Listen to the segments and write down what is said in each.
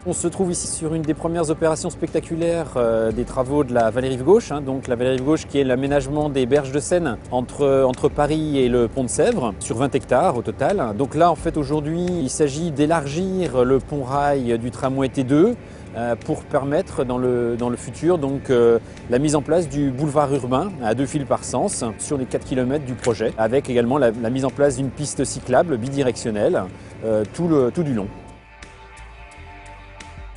On se trouve ici sur une des premières opérations spectaculaires des travaux de la vallée Rive Gauche, donc la vallée Rive Gauche qui est l'aménagement des berges de Seine entre Paris et le pont de Sèvres, sur 20 hectares au total. Donc là en fait aujourd'hui il s'agit d'élargir le pont-rail du tramway T2 pour permettre dans le futur donc, la mise en place du boulevard urbain à 2 fils par sens sur les 4 km du projet, avec également la mise en place d'une piste cyclable bidirectionnelle tout du long.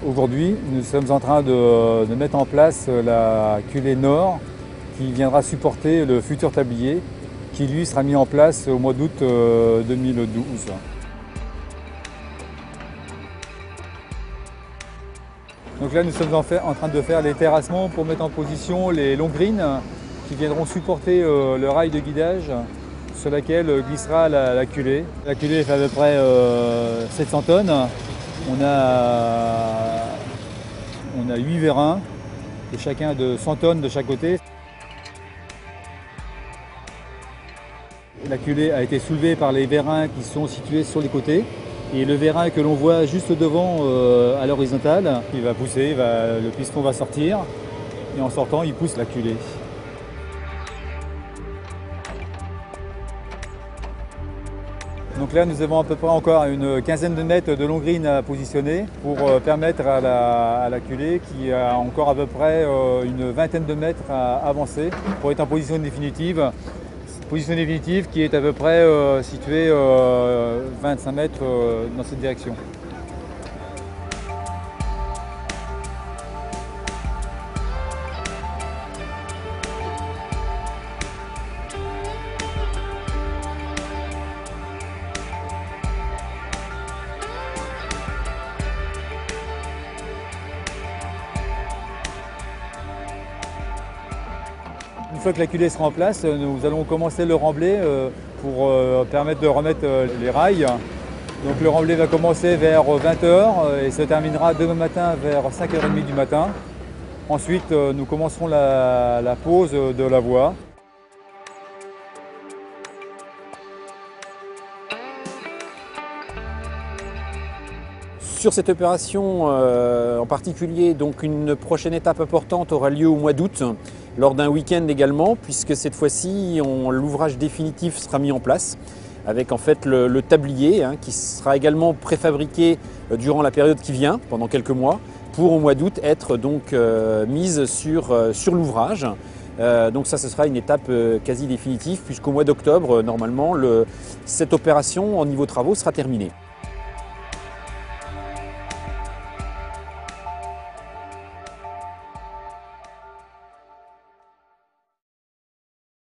Aujourd'hui, nous sommes en train de mettre en place la culée nord qui viendra supporter le futur tablier qui lui sera mis en place au mois d'août 2012. Donc là nous sommes en train de faire les terrassements pour mettre en position les longs greens qui viendront supporter le rail de guidage sur laquelle glissera la culée. La culée fait à peu près 700 tonnes. On a 8 vérins, et chacun de 100 tonnes de chaque côté. La culée a été soulevée par les vérins qui sont situés sur les côtés. Et le vérin que l'on voit juste devant à l'horizontale, il va pousser, le piston va sortir et en sortant il pousse la culée. Donc là nous avons à peu près encore une quinzaine de mètres de long green à positionner pour permettre à la culée qui a encore à peu près une vingtaine de mètres à avancer pour être en position définitive. Position définitive qui est à peu près située 25 mètres dans cette direction. Une fois que la culée sera en place, nous allons commencer le remblai pour permettre de remettre les rails. Donc le remblai va commencer vers 20 h et se terminera demain matin vers 5 h 30 du matin. Ensuite, nous commencerons la pose de la voie. Sur cette opération en particulier, donc une prochaine étape importante aura lieu au mois d'août, lors d'un week-end également, puisque cette fois-ci l'ouvrage définitif sera mis en place, avec en fait le tablier qui sera également préfabriqué durant la période qui vient, pendant quelques mois, pour au mois d'août être donc mise sur l'ouvrage. Donc ça, ce sera une étape quasi définitive, puisqu'au mois d'octobre, normalement, cette opération en niveau travaux sera terminée.